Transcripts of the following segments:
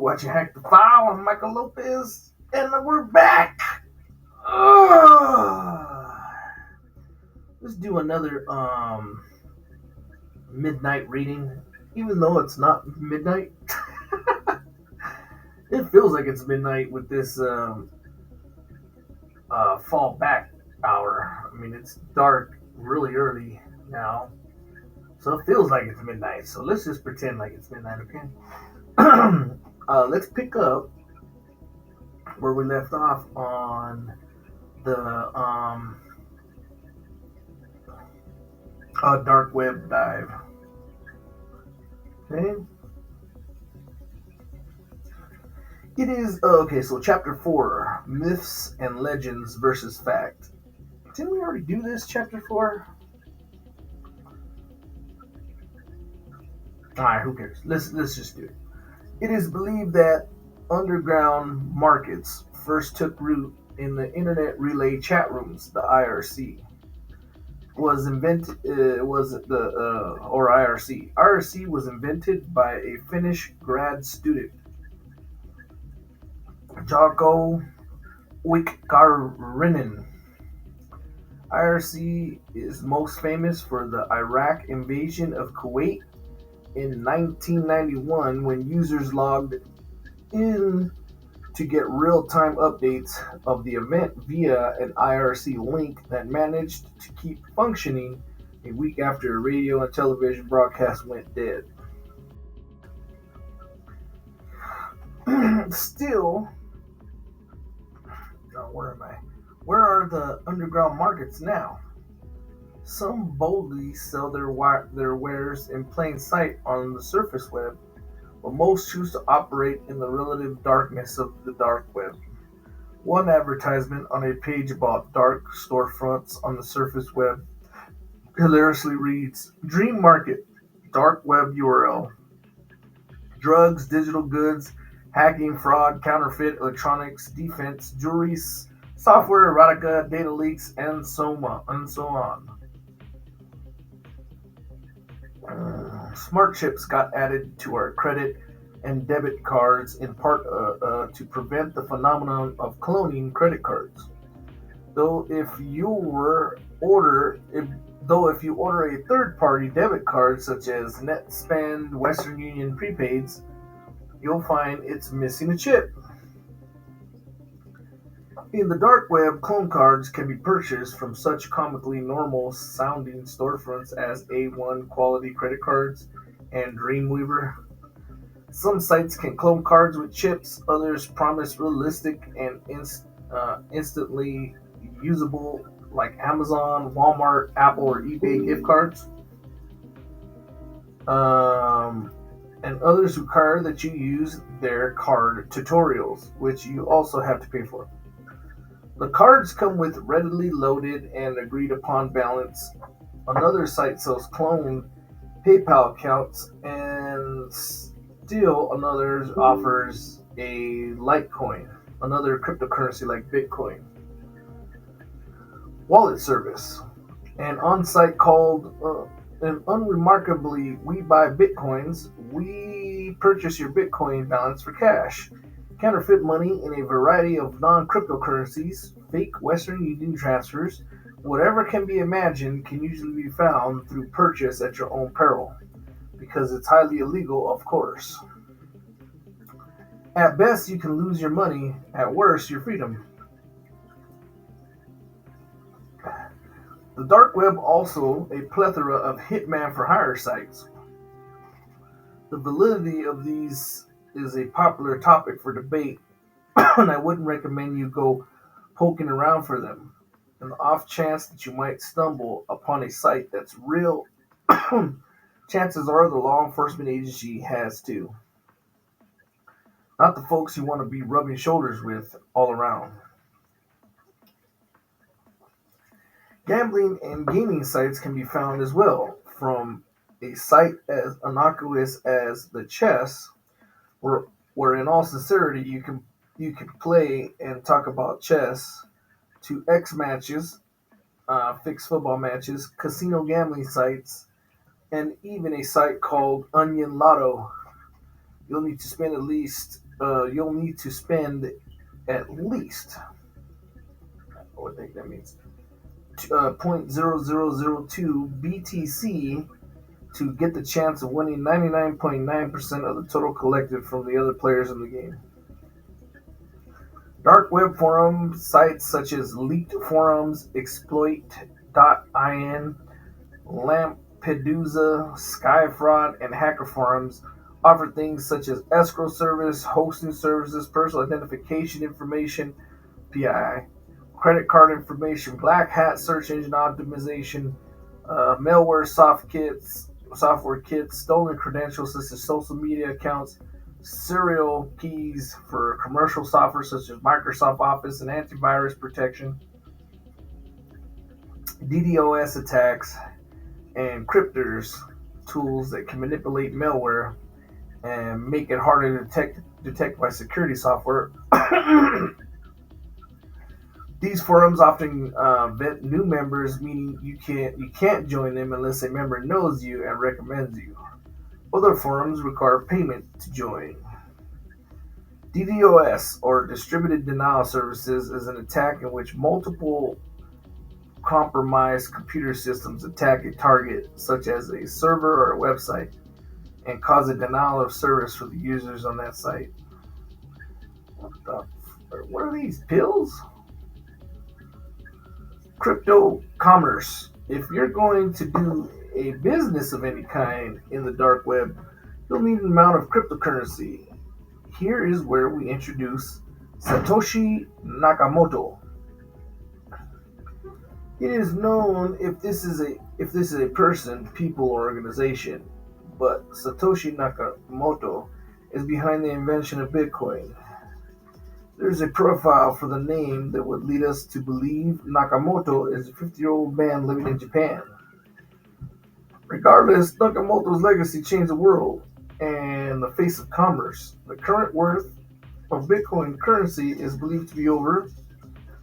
watching Hack the File. I'm Michael Lopez, and we're back. Ugh. Let's do another midnight reading, even though it's not midnight. It feels like it's midnight with this fall back hour. I mean, it's dark really early now, so it feels like it's midnight. So let's just pretend like it's midnight, okay? Let's pick up where we left off on the dark web dive. Okay. It is okay. So chapter 4: myths and legends versus fact. Didn't we already do this chapter 4? All right, who cares? Let's just do it. It is believed that underground markets first took root in the Internet Relay Chat Rooms, the IRC. Was invented was the or IRC. IRC was invented by a Finnish grad student, Jarkko Wiikkarinen. IRC is most famous for the Iraq invasion of Kuwait in 1991, when users logged in to get real-time updates of the event via an IRC link that managed to keep functioning a week after a radio and television broadcast went dead. Still, where am I? Where are the underground markets now? Some boldly sell their wares in plain sight on the surface web, but most choose to operate in the relative darkness of the dark web. One advertisement on a page about dark storefronts on the surface web hilariously reads, Dream Market, dark web URL. Drugs, digital goods, hacking, fraud, counterfeit, electronics, defense, jewelry, software, erotica, data leaks, and so on. Smart chips got added to our credit and debit cards in part to prevent the phenomenon of cloning credit cards. Though if you order a third-party debit card such as NetSpend, Western Union prepaids, you'll find it's missing a chip. In the dark web, clone cards can be purchased from such comically normal-sounding storefronts as A1 Quality Credit Cards and Dreamweaver. Some sites can clone cards with chips, others promise realistic and instantly usable, like Amazon, Walmart, Apple, or eBay gift cards. And others require that you use their card tutorials, which you also have to pay for. The cards come with readily loaded and agreed upon balance. Another site sells cloned PayPal accounts, and still another offers a Litecoin, another cryptocurrency like Bitcoin, wallet service. An on-site called and unremarkably, we buy Bitcoins, we purchase your Bitcoin balance for cash. Counterfeit money in a variety of non-cryptocurrencies, fake Western Union transfers, whatever can be imagined can usually be found through purchase at your own peril, because it's highly illegal, of course. At best, you can lose your money, at worst, your freedom. The dark web also a plethora of hitman for hire sites. The validity of these is a popular topic for debate, and I wouldn't recommend you go poking around for them. In the off chance that you might stumble upon a site that's real, chances are the law enforcement agency has too. Not the folks you want to be rubbing shoulders with all around. Gambling and gaming sites can be found as well, from a site as innocuous as the chess, where in all sincerity you can play and talk about chess, to X matches, fixed football matches, casino gambling sites, and even a site called Onion Lotto. You'll need to spend at least you'll need to spend at least, what I think that means, 0.0002 BTC to get the chance of winning 99.9% of the total collected from the other players in the game. Dark web forum sites such as Leaked Forums, Exploit.in, Lampedusa, Skyfraud, and Hacker Forums offer things such as escrow service, hosting services, personal identification information, PII, credit card information, black hat search engine optimization, malware software kits, stolen credentials such as social media accounts, serial keys for commercial software such as Microsoft Office and antivirus protection, DDoS attacks, and cryptors tools that can manipulate malware and make it harder to detect by security software. These forums often vet new members, meaning you can't join them unless a member knows you and recommends you. Other forums require payment to join. DDoS, or Distributed Denial Services, is an attack in which multiple compromised computer systems attack a target, such as a server or a website, and cause a denial of service for the users on that site. What are these pills? Crypto commerce. If you're going to do a business of any kind in the dark web, you'll need an amount of cryptocurrency. Here is where we introduce Satoshi Nakamoto. It is known if this is a person, people, or organization, but Satoshi Nakamoto is behind the invention of Bitcoin. There's a profile for the name that would lead us to believe Nakamoto is a 50-year-old man living in Japan. Regardless, Nakamoto's legacy changed the world and the face of commerce. The current worth of Bitcoin currency is believed to be over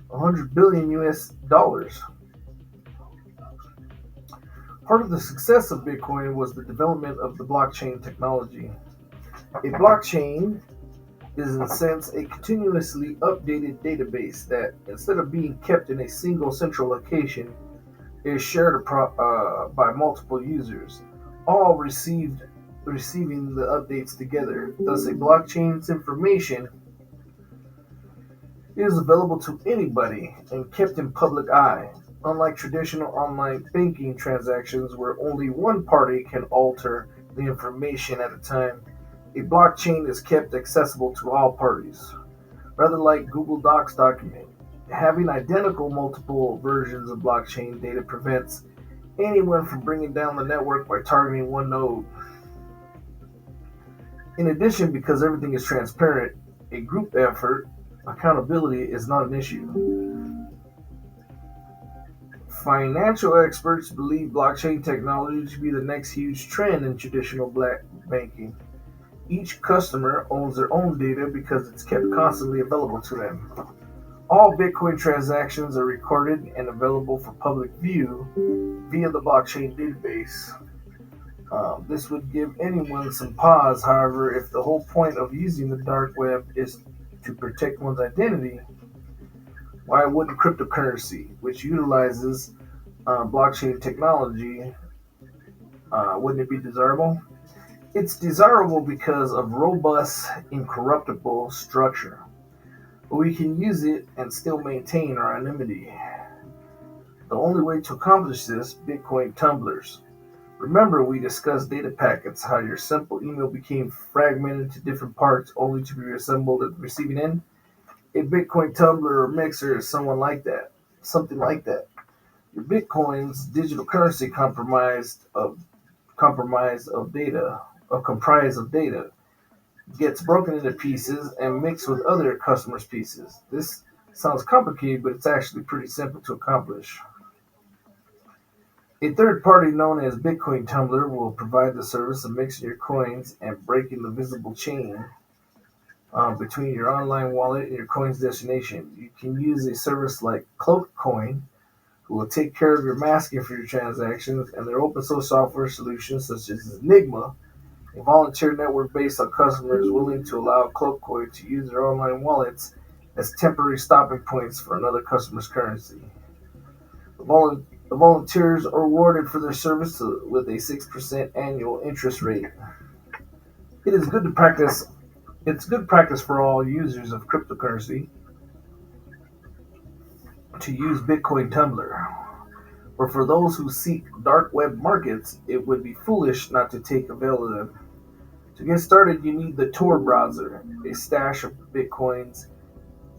100 billion US dollars. Part of the success of Bitcoin was the development of the blockchain technology. A blockchain is, in a sense, a continuously updated database that, instead of being kept in a single central location, is shared by multiple users, all receiving the updates together. Thus, a blockchain's information is available to anybody and kept in public eye. Unlike traditional online banking transactions where only one party can alter the information at a time, a blockchain is kept accessible to all parties. Rather like Google Docs document, having identical multiple versions of blockchain data prevents anyone from bringing down the network by targeting one node. In addition, because everything is transparent, a group effort, accountability is not an issue. Financial experts believe blockchain technology to be the next huge trend in traditional banking. Each customer owns their own data because it's kept constantly available to them. All Bitcoin transactions are recorded and available for public view via the blockchain database. This would give anyone some pause, however, if the whole point of using the dark web is to protect one's identity. Why wouldn't cryptocurrency, which utilizes blockchain technology, wouldn't it be desirable? It's desirable because of robust, incorruptible structure. But we can use it and still maintain our anonymity. The only way to accomplish this, Bitcoin tumblers. Remember we discussed data packets, how your simple email became fragmented to different parts only to be reassembled at the receiving end? A Bitcoin tumbler or mixer is something like that. Your Bitcoin's digital currency comprised of data, gets broken into pieces and mixed with other customers' pieces. This sounds complicated, but it's actually pretty simple to accomplish. A third party known as Bitcoin Tumbler will provide the service of mixing your coins and breaking the visible chain between your online wallet and your coin's destination. You can use a service like CloakCoin, who will take care of your masking for your transactions, and their open source software solutions such as Enigma A volunteer network based on customers willing to allow Cloakcoin to use their online wallets as temporary stopping points for another customer's currency. The volunteers are rewarded for their service with a 6% annual interest rate. It is good to practice. It's good practice for all users of cryptocurrency to use Bitcoin Tumbler. But for those who seek dark web markets, it would be foolish not to take advantage of them. To get started, you need the Tor browser, a stash of Bitcoins,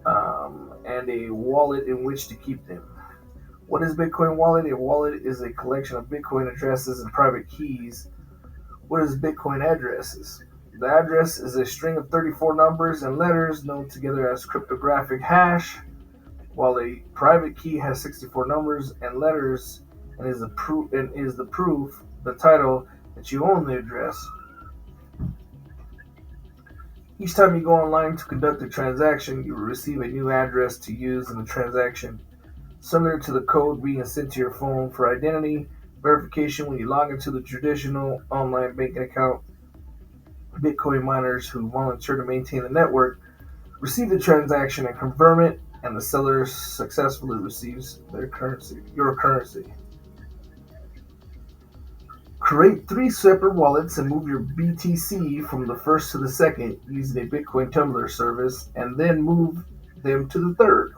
and a wallet in which to keep them. What is Bitcoin Wallet? A wallet is a collection of Bitcoin addresses and private keys. What is Bitcoin addresses? The address is a string of 34 numbers and letters known together as cryptographic hash, while a private key has 64 numbers and letters and is the proof, the title that you own the address. Each time you go online to conduct a transaction, you will receive a new address to use in the transaction, similar to the code being sent to your phone for identity verification when you log into the traditional online banking account. Bitcoin miners who volunteer to maintain the network receive the transaction and confirm it, and the seller successfully receives your currency. Create 3 separate wallets and move your BTC from the first to the second using a Bitcoin Tumbler service, and then move them to the third.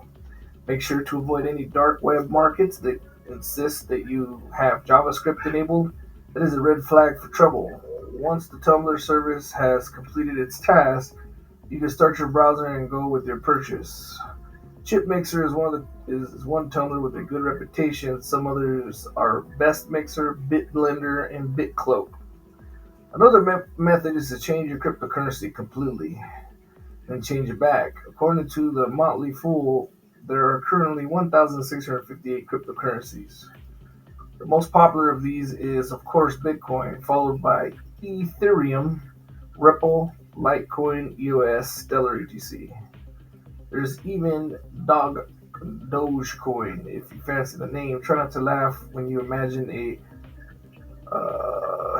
Make sure to avoid any dark web markets that insist that you have JavaScript enabled. That is a red flag for trouble. Once the Tumblr service has completed its task, you can start your browser and go with your purchase. ChipMixer is one tumbler with a good reputation. Some others are Best Mixer, BitBlender, and BitCloak. Another method is to change your cryptocurrency completely and change it back. According to the Motley Fool, there are currently 1,658 cryptocurrencies. The most popular of these is, of course, Bitcoin, followed by Ethereum, Ripple, Litecoin, EOS, Stellar, etc. There's even Dogecoin, if you fancy the name. Try not to laugh when you imagine a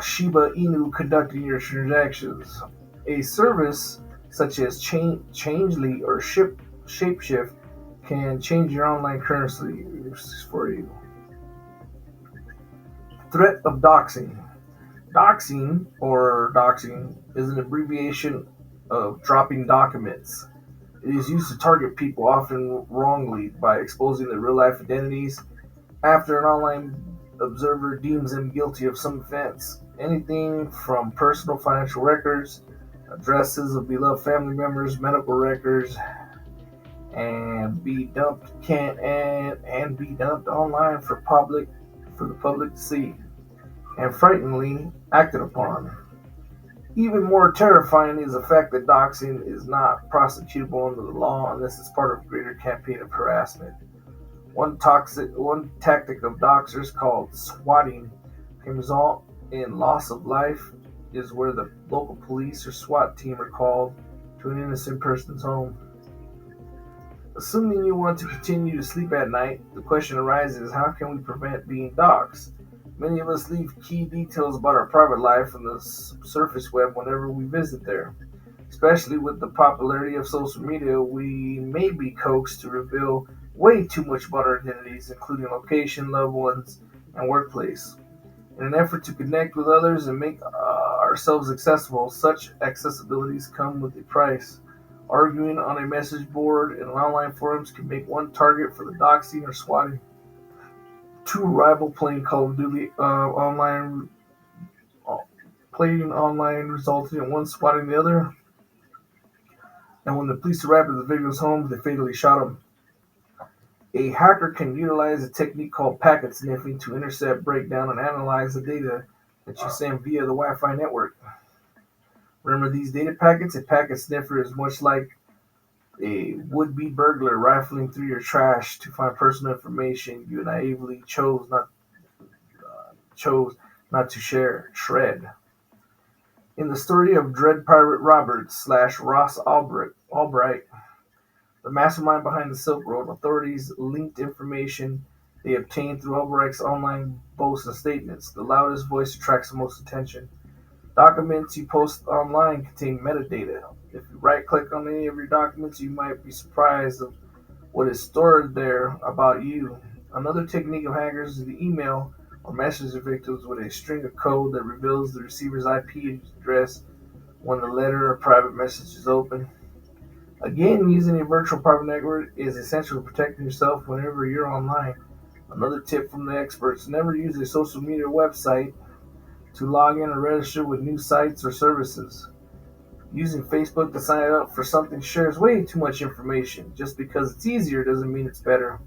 Shiba Inu conducting your transactions. A service such as Changely or Shapeshift can change your online currency for you. Threat of doxing. Doxing is an abbreviation of dropping documents. It is used to target people, often wrongly, by exposing their real-life identities after an online observer deems them guilty of some offense. Anything from personal financial records, addresses of beloved family members, medical records, and be dumped online for the public to see, and frighteningly acted upon. Even more terrifying is the fact that doxing is not prosecutable under the law unless it's part of a greater campaign of harassment. One tactic of doxers, called swatting, can result in loss of life. Is where the local police or SWAT team are called to an innocent person's home. Assuming you want to continue to sleep at night, the question arises, how can we prevent being doxxed? Many of us leave key details about our private life on the surface web whenever we visit there. Especially with the popularity of social media, we may be coaxed to reveal way too much about our identities, including location, loved ones, and workplace. In an effort to connect with others and make ourselves accessible, such accessibilities come with a price. Arguing on a message board and online forums can make one target for the doxing or swatting. Two rival playing Call of Duty online resulted in one swatting the other, and when the police arrived at the victim's home, they fatally shot him. A hacker can utilize a technique called packet sniffing to intercept, break down, and analyze the data that you send via the Wi-Fi network. Remember these data packets? A packet sniffer is much like a would-be burglar rifling through your trash to find personal information you naively chose not to shred. In the story of Dread Pirate Roberts / Ross Albright, the mastermind behind the Silk Road, authorities linked information they obtained through Albright's online boasts and statements. The loudest voice attracts the most attention. Documents you post online contain metadata. If you right click on any of your documents, you might be surprised of what is stored there about you. Another technique of hackers is the email or message the victims with a string of code that reveals the receiver's IP address when the letter or private message is opened. Again, using a virtual private network is essential to protecting yourself whenever you're online. Another tip from the experts: never use a social media website to log in or register with new sites or services. Using Facebook to sign up for something shares way too much information. Just because it's easier doesn't mean it's better.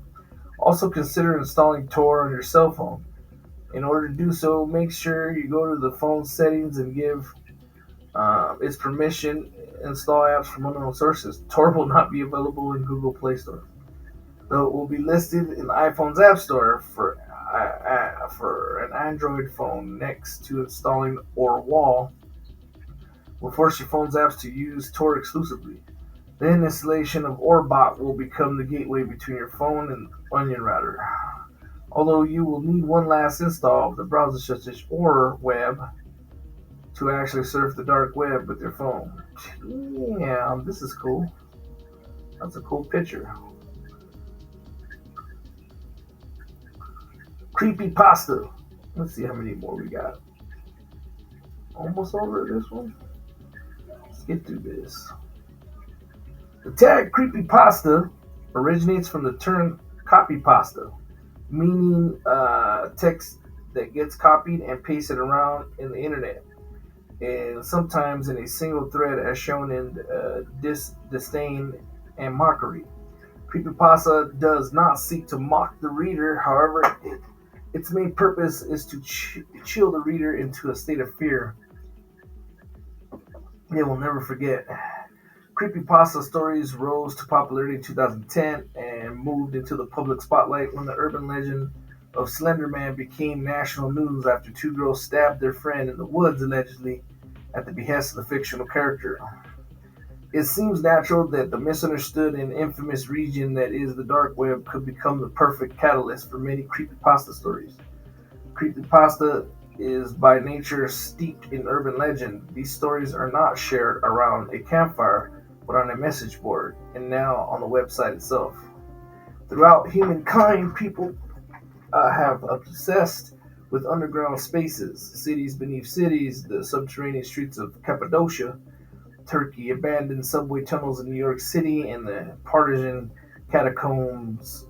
Also, consider installing Tor on your cell phone. In order to do so, make sure you go to the phone settings and give its permission install apps from unknown sources. Tor will not be available in Google Play Store, though it will be listed in the iPhone's App Store for an Android phone. Next to installing OrWall will force your phone's apps to use Tor exclusively. Then installation of OrBot will become the gateway between your phone and Onion Router. Although you will need one last install of the browser such as OrWeb to actually surf the dark web with your phone. Yeah, this is cool. That's a cool picture. Creepy pasta. Let's see how many more we got. Almost over this one. Let's get through this. The tag creepypasta originates from the term copypasta, meaning text that gets copied and pasted around in the internet, and sometimes in a single thread as shown in disdain and mockery. Creepypasta does not seek to mock the reader, however, its main purpose is to chill the reader into a state of fear they will never forget. Creepypasta stories rose to popularity in 2010 and moved into the public spotlight when the urban legend of Slender Man became national news after two girls stabbed their friend in the woods, allegedly at the behest of the fictional character. It seems natural that the misunderstood and infamous region that is the dark web could become the perfect catalyst for many creepypasta stories. Creepypasta is by nature steeped in urban legend. These stories are not shared around a campfire, but on a message board, and now on the website itself. Throughout humankind, people have obsessed with underground spaces, cities beneath cities, the subterranean streets of Cappadocia, Turkey, abandoned subway tunnels in New York City, and the Parisian catacombs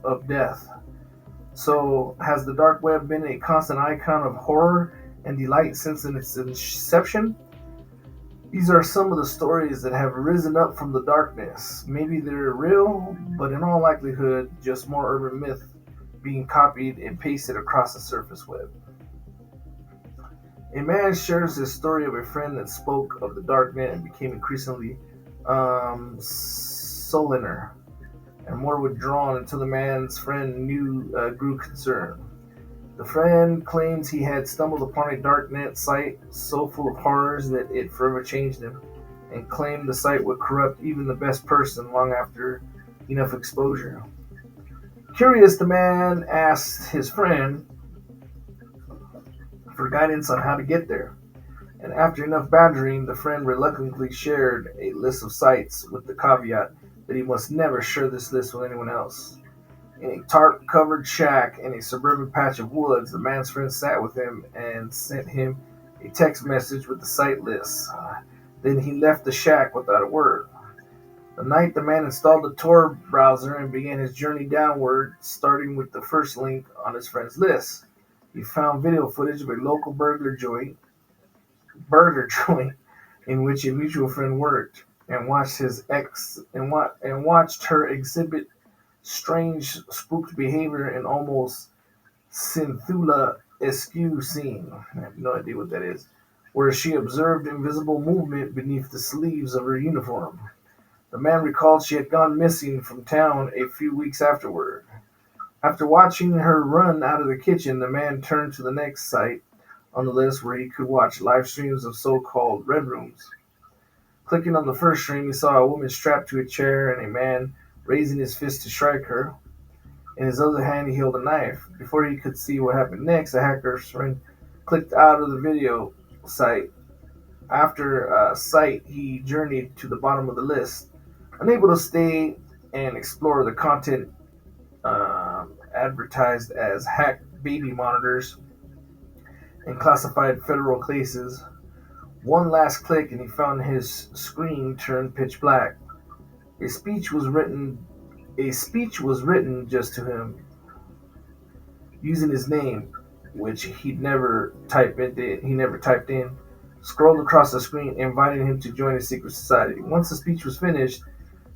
of death. So, has the dark web been a constant icon of horror and delight since its inception? These are some of the stories that have risen up from the darkness. Maybe they're real, but in all likelihood, just more urban myth being copied and pasted across the surface web. A man shares his story of a friend that spoke of the darknet and became increasingly sullen and more withdrawn until the man's friend grew concerned. The friend claims he had stumbled upon a darknet site so full of horrors that it forever changed him, and claimed the site would corrupt even the best person long after enough exposure. Curious, the man asked his friend for guidance on how to get there, and after enough badgering, the friend reluctantly shared a list of sites with the caveat that he must never share this list with anyone else. In a tarp-covered shack in a suburban patch of woods, the man's friend sat with him and sent him a text message with the site list. Then he left the shack without a word. The night the man installed the Tor browser and began his journey downward, starting with the first link on his friend's list. He found video footage of a local burger joint in which a mutual friend worked, and watched her exhibit strange, spooked behavior and almost Synthula-esque scene. I have no idea what that is. Where she observed invisible movement beneath the sleeves of her uniform. The man recalled she had gone missing from town a few weeks afterward. After watching her run out of the kitchen, the man turned to the next site on the list where he could watch live streams of so-called red rooms. Clicking on the first stream, he saw a woman strapped to a chair and a man raising his fist to strike her. In his other hand, he held a knife. Before he could see what happened next, the hacker's friend clicked out of the video site. After site, he journeyed to the bottom of the list, unable to stay and explore the content advertised as hacked baby monitors and classified federal cases. One last click and he found his screen turned pitch black. A speech was written a speech was written just to him, using his name, which he never typed in, scrolled across the screen, inviting him to join a secret society. Once the speech was finished,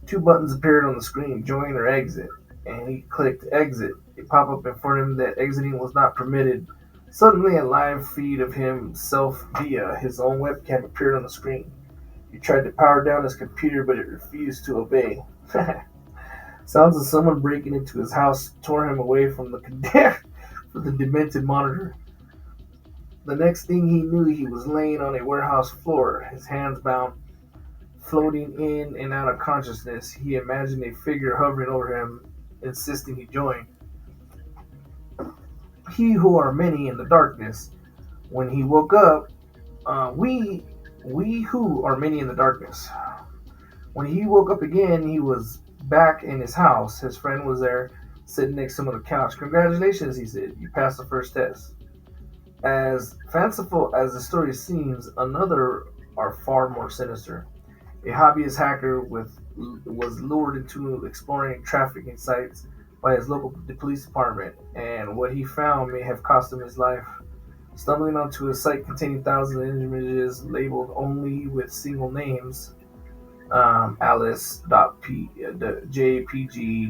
two buttons appeared on the screen, join or exit, and he clicked exit. A pop-up informed him that exiting was not permitted. Suddenly, a live feed of himself via his own webcam appeared on the screen. He tried to power down his computer, but it refused to obey. Sounds of someone breaking into his house tore him away from the demented monitor. The next thing he knew, he was laying on a warehouse floor, his hands bound, floating in and out of consciousness. He imagined a figure hovering over him, insisting he join. He who are many in the darkness. When he woke up, we who are many in the darkness. When he woke up again, he was back in his house. His friend was there, sitting next to him on the couch. Congratulations, he said. You passed the first test. As fanciful as the story seems, another are far more sinister. A hobbyist hacker was lured into exploring trafficking sites by his local police department, and what he found may have cost him his life. Stumbling onto a site containing thousands of images labeled only with single names, Alice.jpg,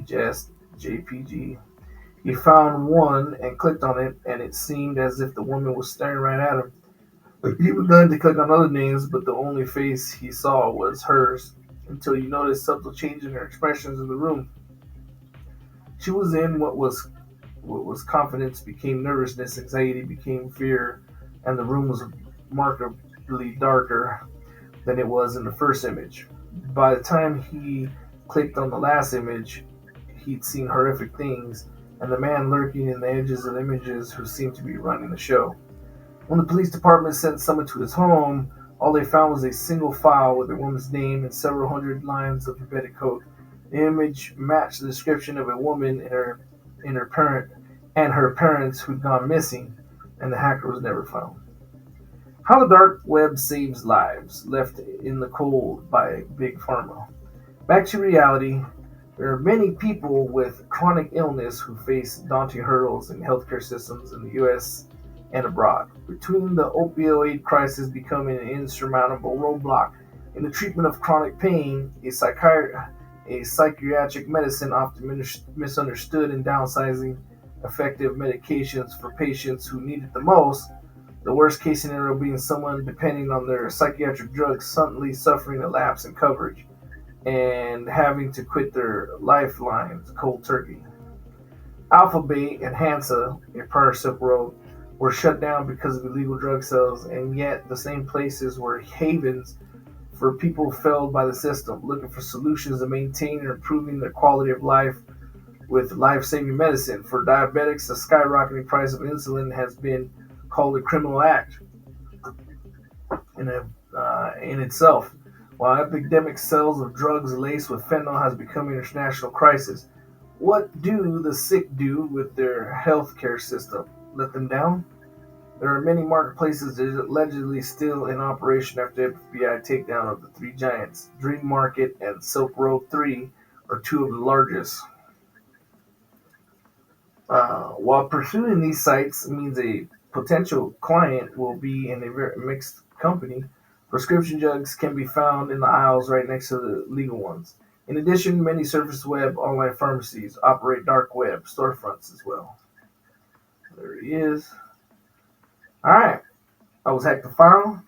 just JPG. He found one and clicked on it, and it seemed as if the woman was staring right at him. He began to click on other names, but the only face he saw was hers, until he noticed subtle changes in her expressions in the room. She was in what was confidence became nervousness, anxiety became fear, and the room was markedly darker than it was in the first image. By the time he clicked on the last image, he'd seen horrific things, and the man lurking in the edges of the images who seemed to be running the show. When the police department sent someone to his home, all they found was a single file with a woman's name and several hundred lines of embedded code. The image matched the description of a woman and her parents who'd gone missing, and the hacker was never found. How the dark web saves lives, left in the cold by Big Pharma. Back to reality, there are many people with chronic illness who face daunting hurdles in healthcare systems in the U.S. and abroad. Between the opioid crisis becoming an insurmountable roadblock in the treatment of chronic pain, a psychiatric medicine often misunderstood in downsizing effective medications for patients who need it the most, the worst case scenario being someone depending on their psychiatric drugs suddenly suffering a lapse in coverage and having to quit their lifelines cold turkey. Alphabet and Hansa, a prior Silk Road, were shut down because of illegal drug sales, and yet the same places were havens for people felled by the system, looking for solutions to maintain and improving their quality of life with life-saving medicine. For diabetics, the skyrocketing price of insulin has been called a criminal act in itself, while epidemic sales of drugs laced with fentanyl has become an international crisis. What do the sick do with their healthcare system? Let them down? There are many marketplaces that are allegedly still in operation after FBI takedown of the three giants. Dream Market and Silk Road 3 are two of the largest. While pursuing these sites means a potential client will be in a very mixed company, prescription drugs can be found in the aisles right next to the legal ones. In addition, many surface web online pharmacies operate dark web storefronts as well. There he is. All right, I was Hack the File,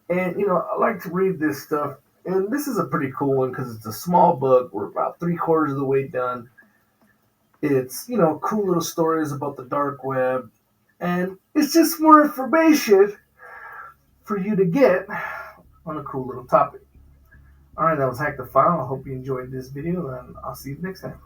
and I like to read this stuff, and this is a pretty cool one because it's a small book. We're about 3/4 of the way done. It's cool little stories about the dark web, and it's just more information for you to get on a cool little topic. All right, that was Hack the File. I hope you enjoyed this video, and I'll see you next time.